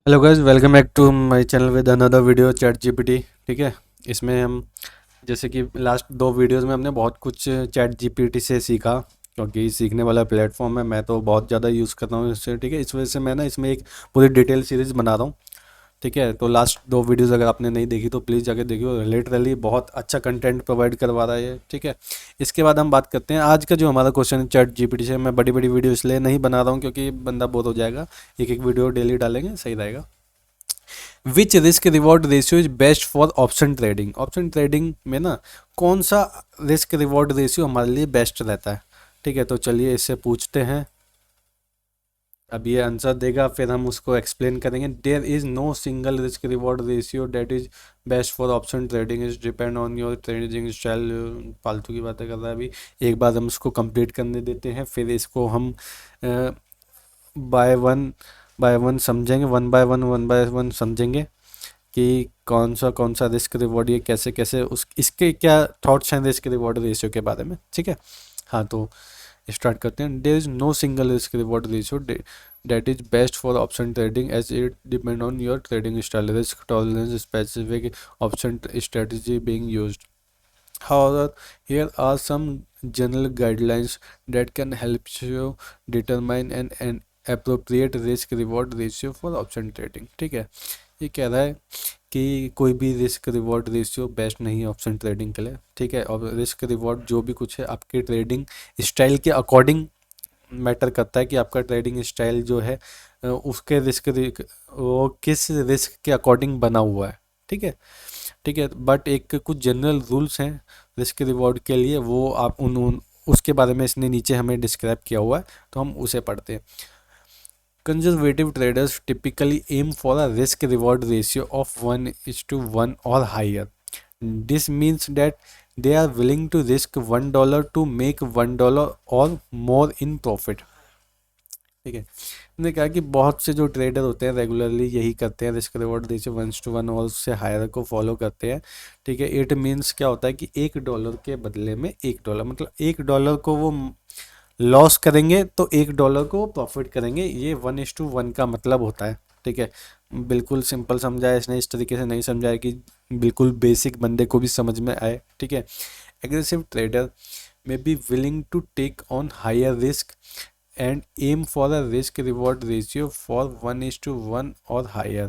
Hello guys, welcome back to my channel with another video ChatGPT. ठीक है। इसमें हम जैसे कि लास्ट दो वीडियोस में हमने बहुत कुछ चैट जीपीटी से सीखा, क्योंकि सीखने वाला प्लेटफॉर्म है। मैं तो बहुत ज़्यादा यूज़ करता हूँ इससे। ठीक है, इस वजह से मैं ना इसमें एक पूरी डिटेल सीरीज़ बना रहा हूँ। ठीक है, तो लास्ट दो वीडियोस अगर आपने नहीं देखी तो प्लीज़ जाके देखियो। लिटरली बहुत अच्छा कंटेंट प्रोवाइड करवा रहा है ये। ठीक है। इसके बाद हम बात करते हैं आज का जो हमारा क्वेश्चन है चैट जीपीटी से। मैं बड़ी बड़ी वीडियो इसलिए नहीं बना रहा हूँ क्योंकि बंदा बोर हो जाएगा। एक एक वीडियो डेली डालेंगे, सही रहेगा। Which risk reward ratio is best for option trading. Option trading में ना कौन सा रिस्क रिवॉर्ड रेशियो हमारे लिए बेस्ट रहता है। ठीक है, तो चलिए इससे पूछते हैं। अब ये आंसर देगा, फिर हम उसको एक्सप्लेन करेंगे। There is no single risk reward ratio that is best for option trading, is depend on your trading style. फालतू की बातें कर रहा है अभी। एक बार हम उसको कंप्लीट करने देते हैं, फिर इसको हम बाय वन समझेंगे। वन बाय वन समझेंगे कि कौन सा रिस्क रिवॉर्ड, ये कैसे कैसे उस इसके क्या थॉट्स हैं रिस्क रिवॉर्ड रेशियो के बारे में। ठीक है। हाँ, तो स्टार्ट करते हैं। There is no single risk reward ratio that is best for option trading as it depend on your trading style, risk tolerance, specific option strategy being used. However, here are some general guidelines that can help you determine an appropriate risk reward ratio for option trading. ठीक है, ये कह रहा है कि कोई भी risk reward ratio best नहीं है ऑप्शन ट्रेडिंग के लिए। ठीक है, और रिस्क रिवॉर्ड जो भी कुछ है आपके ट्रेडिंग स्टाइल के अकॉर्डिंग मैटर करता है कि आपका ट्रेडिंग स्टाइल जो है उसके वो किस रिस्क के अकॉर्डिंग बना हुआ है। ठीक है। ठीक है, बट एक कुछ जनरल रूल्स हैं रिस्क रिवॉर्ड के लिए, वो आप उसके बारे में इसने नीचे हमें डिस्क्राइब किया हुआ है, तो हम उसे पढ़ते हैं। Conservative traders typically aim for a risk reward ratio of 1:1 or higher. This means that they are willing to risk $1 to make $1 or more in profit. ठीक है, मैंने कहा कि बहुत से जो ट्रेडर होते हैं रेगुलरली यही करते हैं, रिस्क रिवॉर्ड रेशियो 1:1 और उससे हायर को फॉलो करते हैं। ठीक है, इट मीन्स क्या होता है कि $1 के बदले में $1, मतलब $1 को वो लॉस करेंगे तो $1 को प्रॉफिट करेंगे। ये 1:1 का मतलब होता है। ठीक है, बिल्कुल सिंपल समझाया इसने, इस तरीके से नहीं समझाया कि बिल्कुल बेसिक बंदे को भी समझ में आए। ठीक है, aggressive trader may be willing to take on higher risk and aim for a risk reward ratio for 1:1 or higher.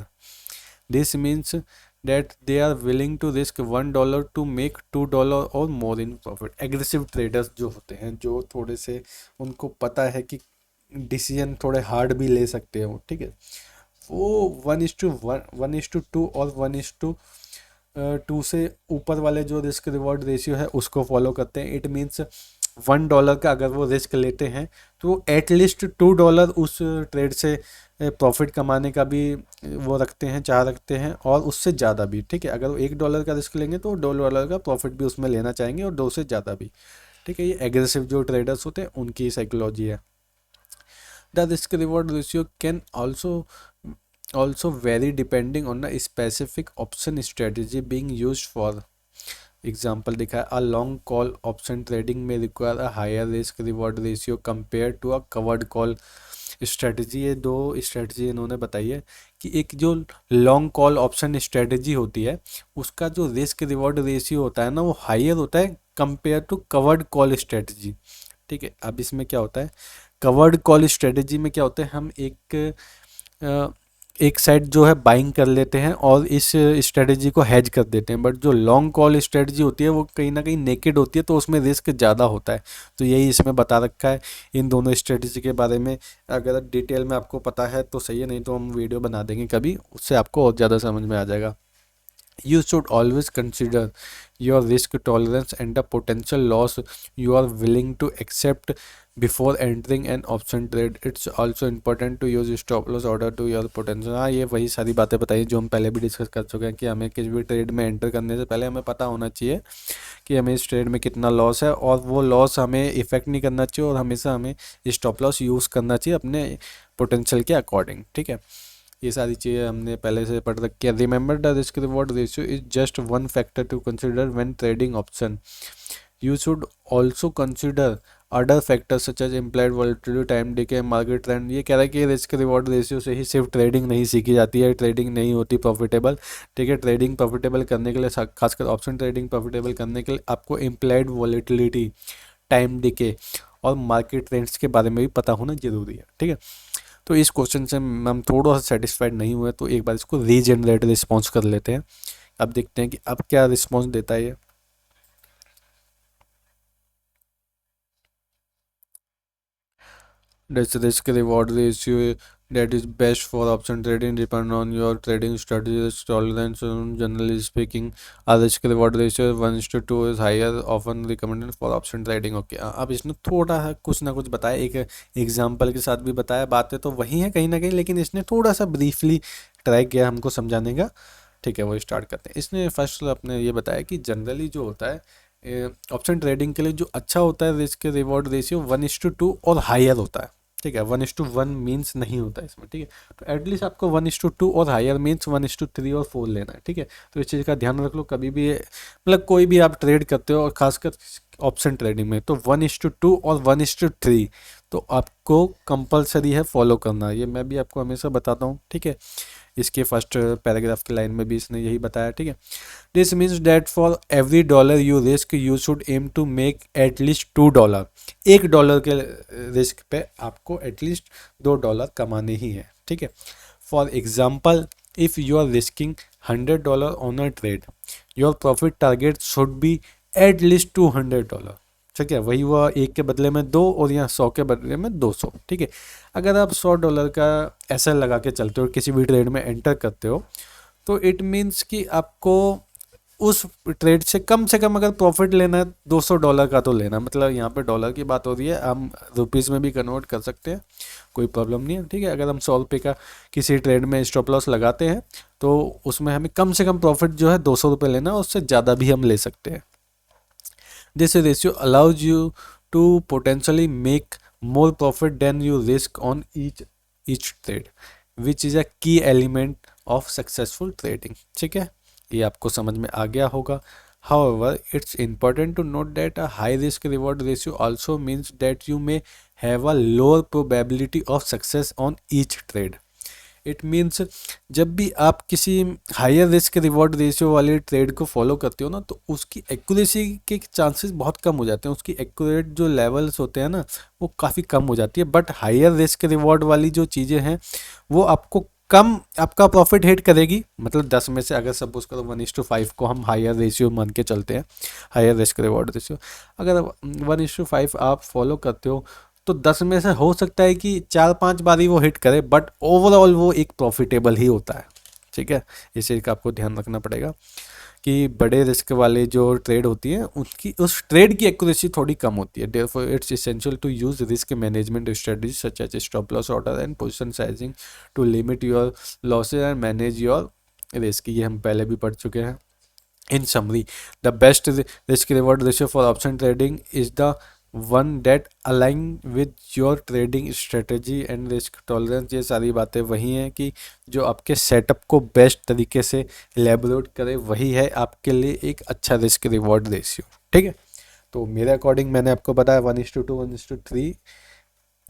This means that they are willing to risk $1 to make $2 or more in profit. Aggressive traders जो होते हैं, जो थोड़े से उनको पता है कि डिसीजन थोड़े हार्ड भी ले सकते हैं वो। ठीक है, वो 1:1, 1:2 और 1:2 से ऊपर वाले जो रिस्क रिवॉर्ड रेशियो है उसको फॉलो करते हैं। इट मीन्स $1 का अगर वो रिस्क लेते हैं तो एटलीस्ट $2 उस ट्रेड से प्रॉफिट कमाने का भी वो रखते हैं, चाह रखते हैं, और उससे ज़्यादा भी। ठीक है, अगर वो $1 का रिस्क लेंगे तो $2 का प्रॉफिट भी उसमें लेना चाहेंगे, और 2 से ज़्यादा भी। ठीक है, ये एग्रेसिव जो ट्रेडर्स होते हैं उनकी साइकोलॉजी है। The risk reward ratio can also vary depending on the specific option strategy being used for. Example दिखा है, a long call option trading may require a higher risk reward ratio compared to a covered call strategy. ये दो strategy इन्होंने बताई है कि एक जो लॉन्ग कॉल ऑप्शन स्ट्रेटजी होती है उसका जो रिस्क रिवॉर्ड रेशियो होता है ना वो हायर होता है compare to covered call strategy. ठीक है, अब इसमें क्या होता है, कवर्ड कॉल स्ट्रेटजी में क्या होता है, हम एक साइड जो है बाइंग कर लेते हैं और इस स्ट्रेटजी को हेज कर देते हैं। बट जो लॉन्ग कॉल स्ट्रेटजी होती है वो कहीं ना कहीं नेकेड होती है, तो उसमें रिस्क ज़्यादा होता है। तो यही इसमें बता रखा है इन दोनों स्ट्रेटजी के बारे में। अगर डिटेल में आपको पता है तो सही है, नहीं तो हम वीडियो बना देंगे कभी, उससे आपको और ज़्यादा समझ में आ जाएगा। You should always consider your risk tolerance and the potential loss you are willing to accept before entering an option trade. It's also important to use stop loss order to your potential. हाँ, ये वही सारी बातें बताई जो हम पहले भी डिस्कस कर चुके हैं कि हमें किसी भी ट्रेड में एंटर करने से पहले हमें पता होना चाहिए कि हमें इस ट्रेड में कितना लॉस है, और वो लॉस हमें इफेक्ट नहीं करना चाहिए, और हमेशा हमें स्टॉप लॉस यूज़ करना चाहिए अपने पोटेंशियल के अकॉर्डिंग। ठीक है, ये सारी चीज़ें हमने पहले से पढ़ रखी है। Remember the risk reward ratio is just one factor to consider when trading option. You should also consider other factors such as implied volatility, time decay, market trend. ये कह रहा है कि रिस्क रिवॉर्ड रेशियो से ही सिर्फ trading नहीं सीखी जाती है, ट्रेडिंग नहीं होती प्रॉफिटेबल। ठीक है, ट्रेडिंग प्रॉफिटेबल करने के लिए, खासकर ऑप्शन ट्रेडिंग प्रॉफिटेबल करने के लिए आपको इम्प्लाइड वॉलेटिलिटी, टाइम डिके और मार्केट ट्रेंड्स के बारे में भी पता होना जरूरी है। ठीक है, तो इस क्वेश्चन से हम थोड़ा सा सेटिस्फाइड नहीं हुए, तो एक बार इसको रीजनरेट रिस्पॉन्स कर लेते हैं। अब देखते हैं कि अब क्या रिस्पॉन्स देता है ये। That's risk reward ratio that is best for option trading depend on your trading strategy, risk tolerance, and generally speaking a risk reward ratio 1:2 is higher often recommended for option trading। Okay, अब इसने थोड़ा सा कुछ ना कुछ बताया, एक example के साथ भी बताया, बातें तो वही हैं कहीं ना कहीं, लेकिन इसने थोड़ा सा ब्रीफली ट्राई किया हमको समझाने का। ठीक है, वो स्टार्ट करते हैं। इसने फर्स्ट अपने ये बताया कि जनरली जो होता है ऑप्शन ट्रेडिंग के लिए जो अच्छा होता है रिस्क रिवॉर्ड रेशियो 1:2 और हायर होता है। ठीक है, 1:1 मीन्स नहीं होता है इसमें। ठीक है, तो एटलीस्ट आपको 1:2 और हायर मीन्स 1:3 और 4 लेना है। ठीक है, तो इस चीज़ का ध्यान रख लो कभी भी, मतलब कोई भी आप ट्रेड करते हो और खासकर ऑप्शन ट्रेडिंग में, तो 1:2 और 1:3 तो आपको कंपलसरी है फॉलो करना। ये मैं भी आपको हमेशा बताता हूँ। ठीक है, इसके फर्स्ट पैराग्राफ की लाइन में भी इसने यही बताया। ठीक है, this means that for every dollar you risk you should aim to make at least $2। $1 के रिस्क पे आपको एटलीस्ट $2 कमाने ही है। ठीक है, for example if you are risking $100 on a trade, your profit target should be at least $200। ठीक है, वही हुआ, एक के बदले में दो और यहाँ 100 के बदले में 200। ठीक है, अगर आप $100 का ऐसा लगा के चलते हो, किसी भी ट्रेड में एंटर करते हो, तो इट मीन्स कि आपको उस ट्रेड से कम अगर प्रॉफिट लेना है $200 का तो लेना, मतलब यहाँ पे डॉलर की बात हो रही है, हम रुपीज़ में भी कन्वर्ट कर सकते हैं, कोई प्रॉब्लम नहीं है। ठीक है, अगर हम ₹100 का किसी ट्रेड में स्टॉप लॉस लगाते हैं तो उसमें हमें कम से कम प्रॉफिट जो है ₹200 लेना है, उससे ज़्यादा भी हम ले सकते हैं। This ratio allows you to potentially make more profit than you risk on each trade, which is a key element of successful trading। ठीक है, ये आपको समझ में आ गया होगा। However, it's important to note that a high risk reward ratio also means that you may have a lower probability of success on each trade। It means जब भी आप किसी हायर रिस्क रिवॉर्ड रेशियो वाले trade को follow करते हो ना, तो उसकी एक्यूरेसी के चांसेस बहुत कम हो जाते हैं, उसकी एक्यूरेट जो लेवल्स होते हैं ना वो काफ़ी कम हो जाती है। बट हायर रिस्क रिवॉर्ड वाली जो चीज़ें हैं वो आपको कम आपका प्रॉफिट हिट करेगी। मतलब 10 में से अगर सपोज करो 1:5 को हम हायर रेशियो मान के चलते हैं, हायर रिस्क रिवॉर्ड रेशियो, अगर 1:5 आप फॉलो करते हो तो 10 में से हो सकता है कि 4-5 बारी वो हिट करे, बट ओवरऑल वो एक प्रॉफिटेबल ही होता है। ठीक है, इस चीज़ का आपको ध्यान रखना पड़ेगा कि बड़े रिस्क वाले जो ट्रेड होती है उसकी उस ट्रेड की एक्यूरेसी थोड़ी कम होती है। Therefore it's essential to use risk management strategy such as stop loss order and position sizing to limit your losses and manage your risk. ये हम पहले भी पढ़ चुके हैं। In summary, the best risk reward ratio for option trading is the one that align with your trading strategy and risk tolerance। ये सारी बातें वही हैं कि जो आपके सेटअप को बेस्ट तरीके से एलेबोरेट करे, वही है आपके लिए एक अच्छा रिस्क रिवॉर्ड रेशियो। ठीक है, तो मेरे अकॉर्डिंग मैंने आपको बताया 1:2 1:3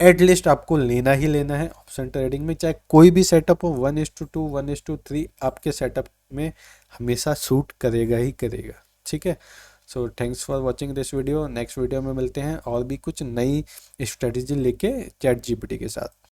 एटलीस्ट आपको लेना ही लेना है ऑप्शन ट्रेडिंग में, चाहे कोई भी सेटअप हो। 1:2 1:3 आपके सेटअप में हमेशा सूट करेगा ही करेगा। ठीक है, so thanks for watching this video. Next video में मिलते हैं और भी कुछ नई स्ट्रेटजी लेके चैट जीपीटी के साथ।